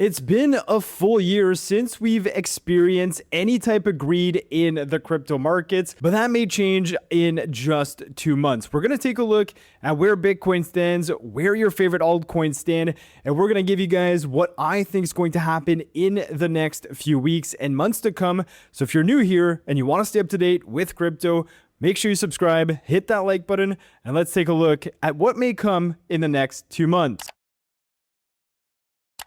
It's been a full year since we've experienced any type of greed in the crypto markets, but that may change in just 2 months. We're going to take a look at where Bitcoin stands, where your favorite altcoins stand, and we're going to give you guys what I think is going to happen in the next few weeks and months to come. So if you're new here and you want to stay up to date with crypto, make sure you subscribe, hit that like button, and let's take a look at what may come in the next 2 months.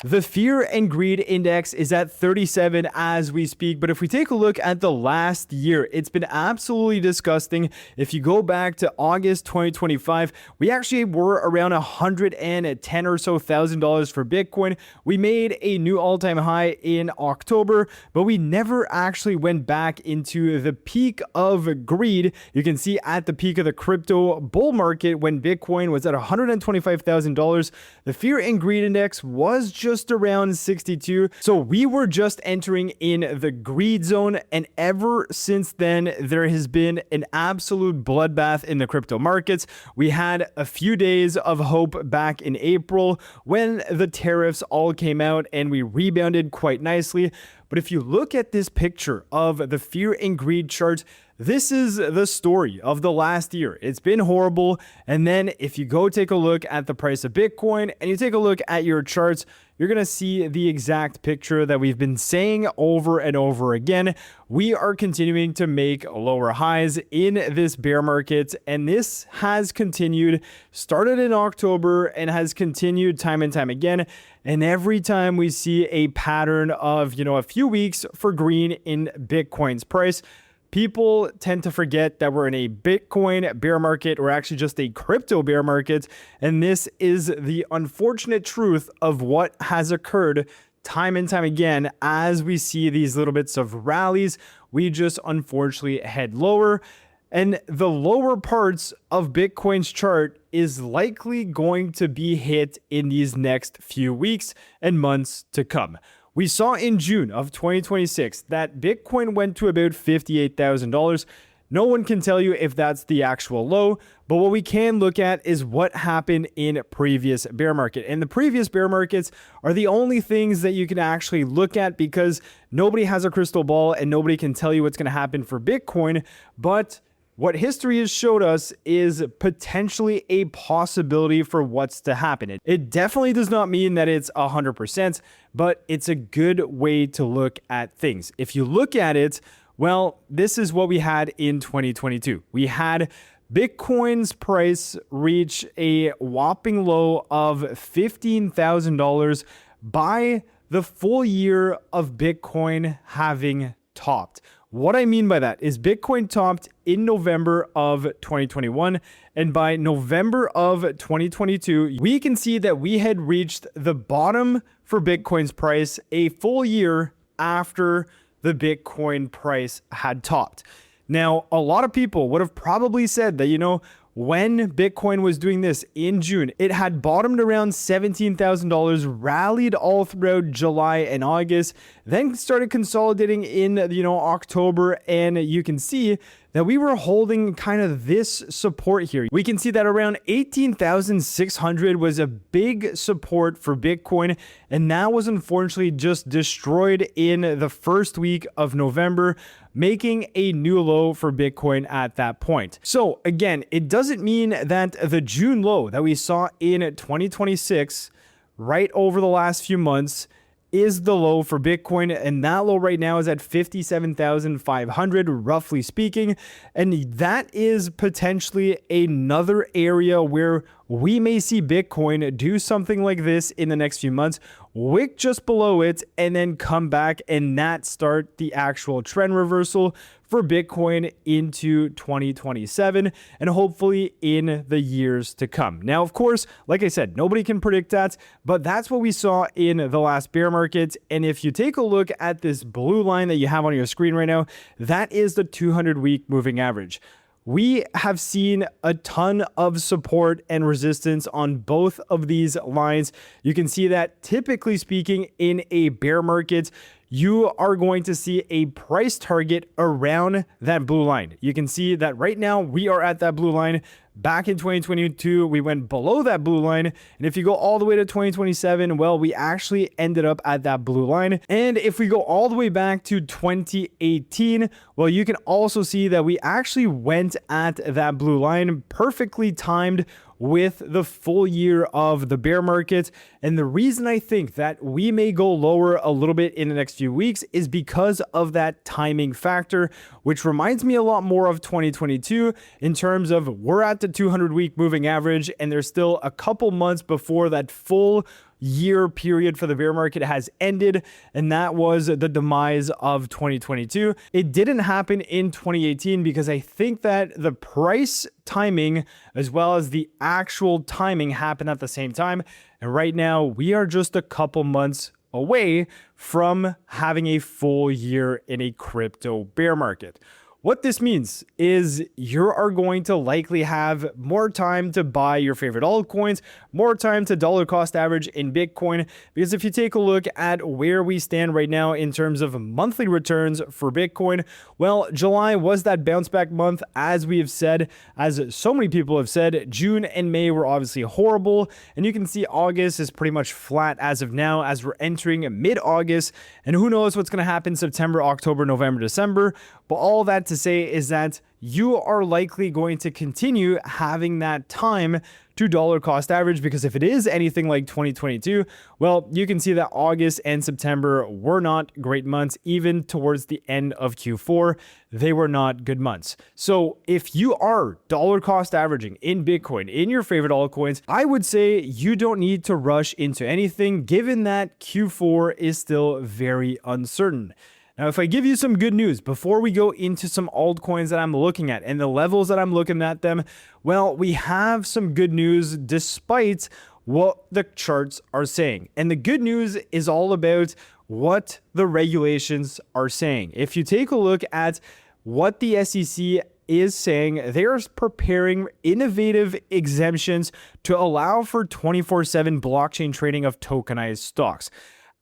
The fear and greed index is at 37 as we speak, but if we take a look at the last year, it's been absolutely disgusting. If you go back to August 2025, we actually were around $110 or so thousand for Bitcoin. We made a new all-time high in October, but we never actually went back into the peak of greed. You can see at the peak of the crypto bull market when Bitcoin was at $125,000, the fear and greed index was just around 62. So we were just entering in the greed zone. And ever since then, there has been an absolute bloodbath in the crypto markets. We had a few days of hope back in April when the tariffs all came out and we rebounded quite nicely. But if you look at this picture of the fear and greed chart, this is the story of the last year. It's been horrible. And then if you go take a look at the price of Bitcoin and you take a look at your charts, you're going to see the exact picture that we've been saying over and over again. We are continuing to make lower highs in this bear market, and this has continued, started in October and has continued time and time again. And every time we see a pattern of, a few weeks for green in Bitcoin's price, people tend to forget that we're in a Bitcoin bear market or actually just a crypto bear market. And this is the unfortunate truth of what has occurred time and time again. As we see these little bits of rallies, we just unfortunately head lower. And the lower parts of Bitcoin's chart is likely going to be hit in these next few weeks and months to come. We saw in June of 2026 that Bitcoin went to about $58,000. No one can tell you if that's the actual low, but what we can look at is what happened in previous bear market. And the previous bear markets are the only things that you can actually look at because nobody has a crystal ball and nobody can tell you what's going to happen for Bitcoin. But what history has showed us is potentially a possibility for what's to happen. It definitely does not mean that it's 100%, but it's a good way to look at things. If you look at it, well, this is what we had in 2022. We had Bitcoin's price reach a whopping low of $15,000 by the full year of Bitcoin having topped. What I mean by that is Bitcoin topped in November of 2021, and by November of 2022, we can see that we had reached the bottom for Bitcoin's price a full year after the Bitcoin price had topped. Now, a lot of people would have probably said that, when Bitcoin was doing this in June, it had bottomed around $17,000, rallied all throughout July and August, then started consolidating in, October. And you can see that we were holding kind of this support here. We can see that around 18,600 was a big support for Bitcoin. And that was unfortunately just destroyed in the first week of November, making a new low for Bitcoin at that point. So again, it doesn't mean that the June low that we saw in 2026 right over the last few months is the low for Bitcoin, and that low right now is at 57,500 roughly speaking, and that is potentially another area where we may see Bitcoin do something like this in the next few months, wick just below it, and then come back and not start the actual trend reversal for Bitcoin into 2027 and hopefully in the years to come. Now, of course, like I said, nobody can predict that, but that's what we saw in the last bear market. And if you take a look at this blue line that you have on your screen right now, that is the 200-week moving average. We have seen a ton of support and resistance on both of these lines. You can see that typically speaking in a bear market, you are going to see a price target around that blue line. You can see that right now we are at that blue line. Back in 2022, we went below that blue line. And if you go all the way to 2027, well, we actually ended up at that blue line. And if we go all the way back to 2018, well, you can also see that we actually went at that blue line, perfectly timed with the full year of the bear market. And the reason I think that we may go lower a little bit in the next few weeks is because of that timing factor, which reminds me a lot more of 2022 in terms of we're at the 200-week moving average and there's still a couple months before that full year period for the bear market has ended, and that was the demise of 2022. It didn't happen in 2018 because I think that the price timing as well as the actual timing happened at the same time. And right now we are just a couple months away from having a full year in a crypto bear market. What this means is you are going to likely have more time to buy your favorite altcoins, more time to dollar cost average in Bitcoin, because if you take a look at where we stand right now in terms of monthly returns for Bitcoin, well, July was that bounce back month, as we have said, as so many people have said. June and May were obviously horrible, and you can see August is pretty much flat as of now as we're entering mid-August, and who knows what's going to happen September, October, November, December. But all that to say is that you are likely going to continue having that time to dollar cost average, because if it is anything like 2022, well, you can see that August and September were not great months. Even towards the end of Q4, they were not good months. So if you are dollar cost averaging in Bitcoin, in your favorite altcoins, I would say you don't need to rush into anything, given that Q4 is still very uncertain. Now, if I give you some good news before we go into some altcoins that I'm looking at and the levels that I'm looking at them, well, we have some good news despite what the charts are saying. And the good news is all about what the regulations are saying. If you take a look at what the SEC is saying, they are preparing innovative exemptions to allow for 24/7 blockchain trading of tokenized stocks.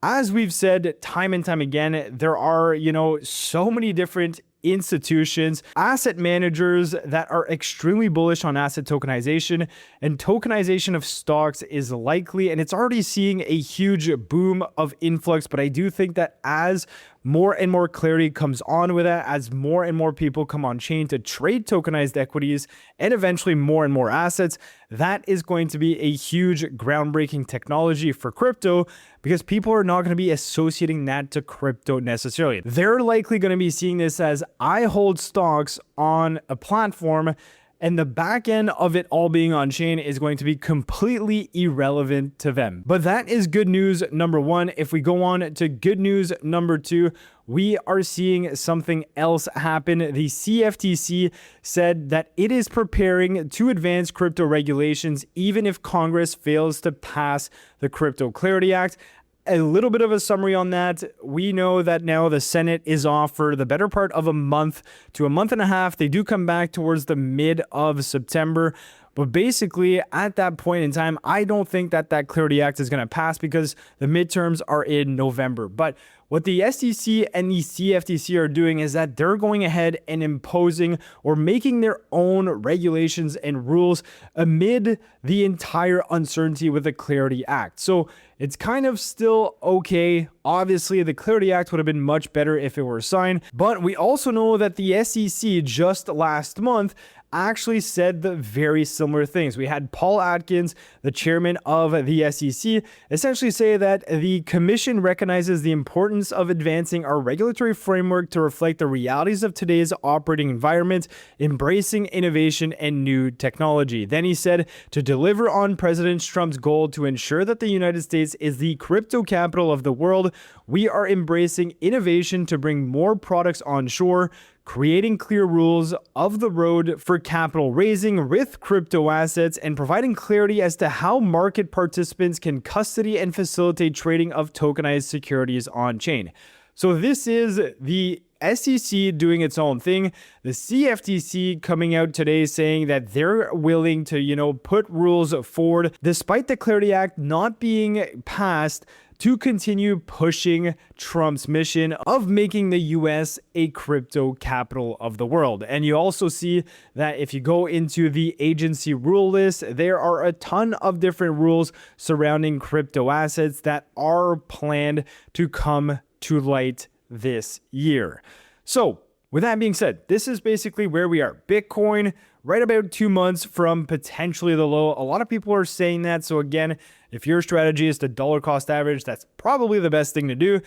As we've said time and time again, there are, so many different institutions, asset managers that are extremely bullish on asset tokenization, and tokenization of stocks is likely, and it's already seeing a huge boom of influx. But I do think that as more and more clarity comes on with that, as more and more people come on chain to trade tokenized equities and eventually more and more assets, that is going to be a huge groundbreaking technology for crypto, because people are not going to be associating that to crypto necessarily. They're likely going to be seeing this as, I hold stocks on a platform, and the back end of it all being on chain is going to be completely irrelevant to them. But that is good news number one. If we go on to good news number two, we are seeing something else happen. The CFTC said that it is preparing to advance crypto regulations even if Congress fails to pass the Crypto Clarity Act. A little bit of a summary on that. We know that now the Senate is off for the better part of a month to a month and a half. They do come back towards the mid of September. But basically, at that point in time, I don't think that Clarity Act is going to pass because the midterms are in November. But what the SEC and the CFTC are doing is that they're going ahead and imposing or making their own regulations and rules amid the entire uncertainty with the Clarity Act. So it's kind of still okay. Obviously, the Clarity Act would have been much better if it were signed. But we also know that the SEC just last month actually said the very similar things. We had Paul Atkins, the chairman of the SEC, essentially say that the commission recognizes the importance of advancing our regulatory framework to reflect the realities of today's operating environment, embracing innovation and new technology. Then he said, to deliver on President Trump's goal to ensure that the United States is the crypto capital of the world, we are embracing innovation to bring more products onshore, creating clear rules of the road for capital raising with crypto assets, and providing clarity as to how market participants can custody and facilitate trading of tokenized securities on chain. So this is the SEC doing its own thing. The CFTC coming out today saying that they're willing to, put rules forward despite the Clarity Act not being passed to continue pushing Trump's mission of making the US a crypto capital of the world. And you also see that if you go into the agency rule list, there are a ton of different rules surrounding crypto assets that are planned to come to light this year. So with that being said, this is basically where we are. Bitcoin, right about 2 months from potentially the low. A lot of people are saying that. So again, if your strategy is to dollar cost average, that's probably the best thing to do.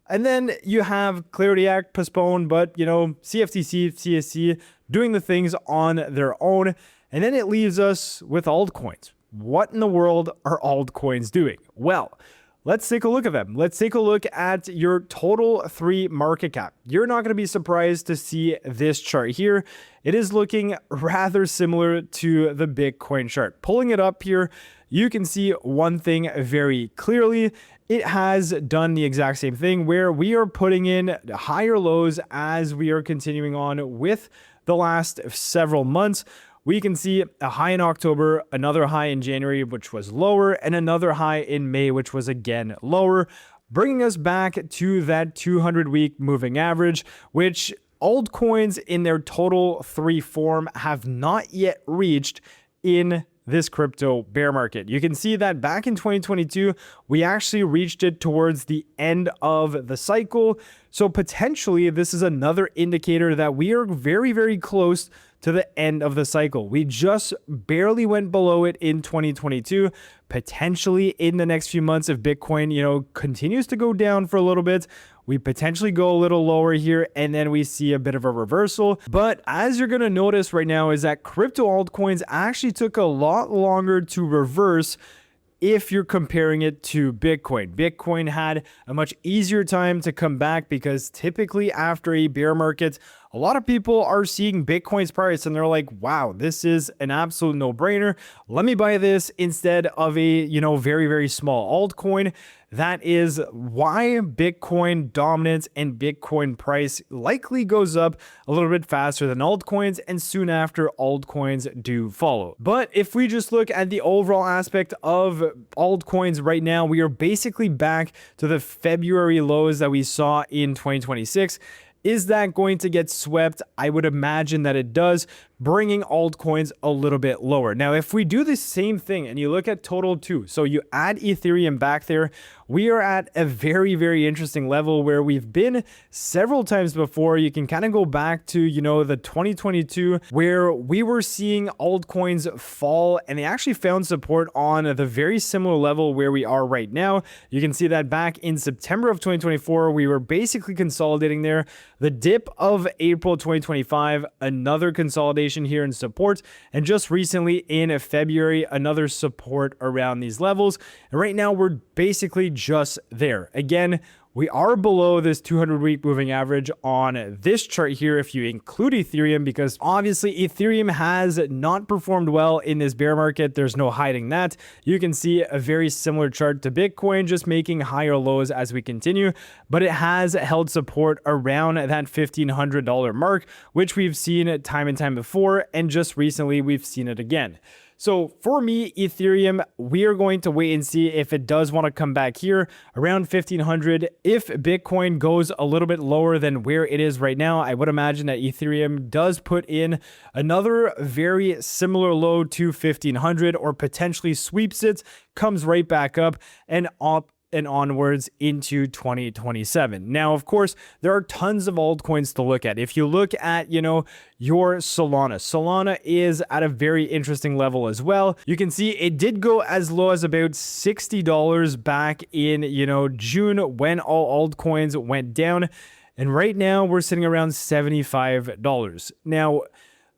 And then you have Clarity Act postponed, but CFTC, CSC doing the things on their own. And then it leaves us with altcoins. What in the world are altcoins doing? Well, let's take a look at them. Let's take a look at your total 3 market cap. You're not going to be surprised to see this chart here. It is looking rather similar to the Bitcoin chart. Pulling it up here, you can see one thing very clearly. It has done the exact same thing where we are putting in higher lows as we are continuing on with the last several months. We can see a high in October, another high in January, which was lower, and another high in May, which was again lower, bringing us back to that 200-week moving average, which altcoins in their total 3 form have not yet reached in this crypto bear market. You can see that back in 2022, we actually reached it towards the end of the cycle. So potentially this is another indicator that we are very, very close to the end of the cycle. We just barely went below it in 2022. Potentially in the next few months, if Bitcoin, continues to go down for a little bit, we potentially go a little lower here and then we see a bit of a reversal. But as you're going to notice right now is that crypto altcoins actually took a lot longer to reverse if you're comparing it to Bitcoin. Bitcoin had a much easier time to come back because typically after a bear market, a lot of people are seeing Bitcoin's price and they're like, wow, this is an absolute no-brainer. Let me buy this instead of a, very, very small altcoin. That is why Bitcoin dominance and Bitcoin price likely goes up a little bit faster than altcoins, and soon after altcoins do follow. But if we just look at the overall aspect of altcoins right now, we are basically back to the February lows that we saw in 2026. Is that going to get swept? I would imagine that it does, bringing altcoins a little bit lower. Now, if we do the same thing and you look at total 2, so you add Ethereum back there, we are at a very, very interesting level where we've been several times before. You can kind of go back to, the 2022 where we were seeing altcoins fall and they actually found support on the very similar level where we are right now. You can see that back in September of 2024, we were basically consolidating there. The dip of April 2025, another consolidation here in support, and just recently in February, another support around these levels. And right now we're basically just there. Again, we are below this 200-week moving average on this chart here if you include Ethereum, because obviously Ethereum has not performed well in this bear market. There's no hiding that. You can see a very similar chart to Bitcoin, just making higher lows as we continue, but it has held support around that $1,500 mark, which we've seen time and time before, and just recently we've seen it again. So for me, Ethereum, we are going to wait and see if it does want to come back here around 1,500. If Bitcoin goes a little bit lower than where it is right now, I would imagine that Ethereum does put in another very similar low to 1,500 or potentially sweeps it, comes right back up and onwards into 2027. Now, of course, there are tons of altcoins to look at. If you look at, your Solana is at a very interesting level as well. You can see it did go as low as about $60 back in, June when all altcoins went down. And right now we're sitting around $75. Now,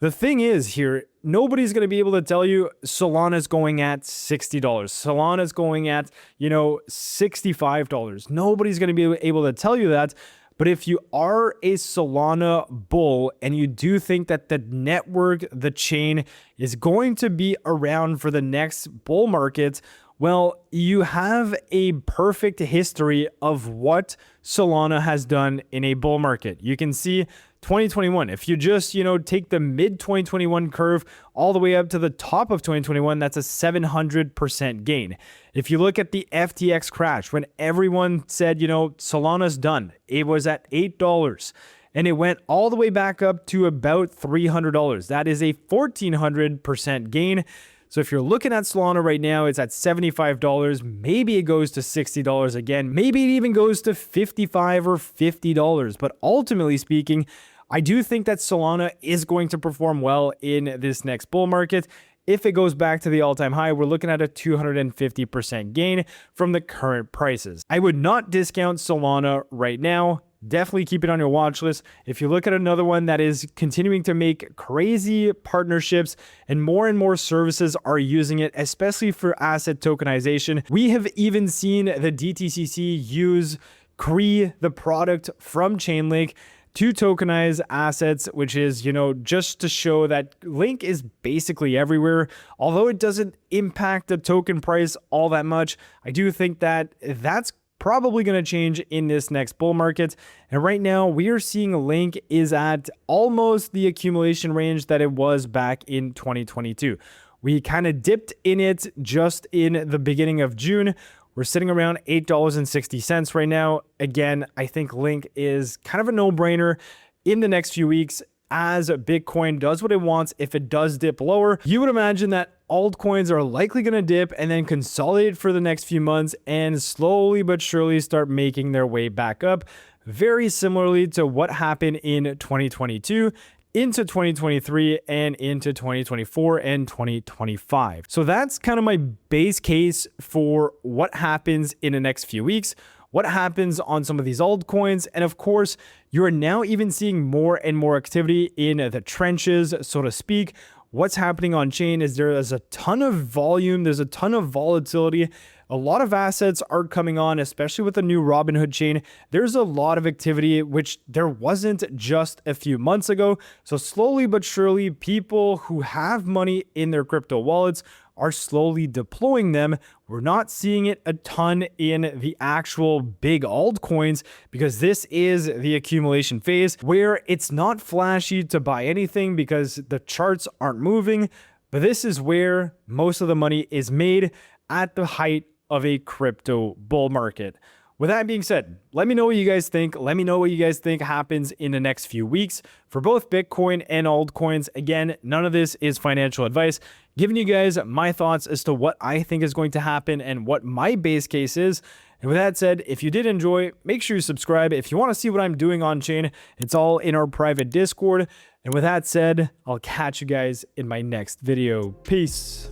the thing is here, nobody's going to be able to tell you Solana's going at $60. Solana's going at, $65. Nobody's going to be able to tell you that. But if you are a Solana bull and you do think that the network, the chain is going to be around for the next bull market, well, you have a perfect history of what Solana has done in a bull market. You can see 2021. If you just, take the mid 2021 curve all the way up to the top of 2021, that's a 700% gain. If you look at the FTX crash, when everyone said, Solana's done, it was at $8 and it went all the way back up to about $300. That is a 1400% gain. So if you're looking at Solana right now, it's at $75. Maybe it goes to $60 again. Maybe it even goes to $55 or $50. But ultimately speaking, I do think that Solana is going to perform well in this next bull market. If it goes back to the all-time high, we're looking at a 250% gain from the current prices. I would not discount Solana right now. Definitely keep it on your watch list. If you look at another one that is continuing to make crazy partnerships and more services are using it, especially for asset tokenization. We have even seen the DTCC use Cree, the product from Chainlink, to tokenize assets, which is, just to show that Link is basically everywhere. Although it doesn't impact the token price all that much, I do think that that's probably going to change in this next bull market. And right now we are seeing Link is at almost the accumulation range that it was back in 2022. We kind of dipped in it just in the beginning of June. We're sitting around $8.60 right now. Again, I think Link is kind of a no-brainer in the next few weeks as Bitcoin does what it wants. If it does dip lower, you would imagine that altcoins are likely going to dip and then consolidate for the next few months and slowly but surely start making their way back up, very similarly to what happened in 2022 into 2023 and into 2024 and 2025. So that's kind of my base case for what happens in the next few weeks, what happens on some of these altcoins. And of course, you're now even seeing more and more activity in the trenches, so to speak. What's happening on chain is there is a ton of volume, there's a ton of volatility. A lot of assets are coming on, especially with the new Robinhood chain. There's a lot of activity, which there wasn't just a few months ago. So slowly but surely, people who have money in their crypto wallets are slowly deploying them. We're not seeing it a ton in the actual big altcoins because this is the accumulation phase where it's not flashy to buy anything because the charts aren't moving. But this is where most of the money is made at the height of a crypto bull market. With that being said, let me know what you guys think. Let me know what you guys think happens in the next few weeks for both Bitcoin and altcoins. Again, none of this is financial advice. Giving you guys my thoughts as to what I think is going to happen and what my base case is. And with that said, if you did enjoy, make sure you subscribe. If you want to see what I'm doing on chain, it's all in our private Discord. And with that said, I'll catch you guys in my next video. Peace.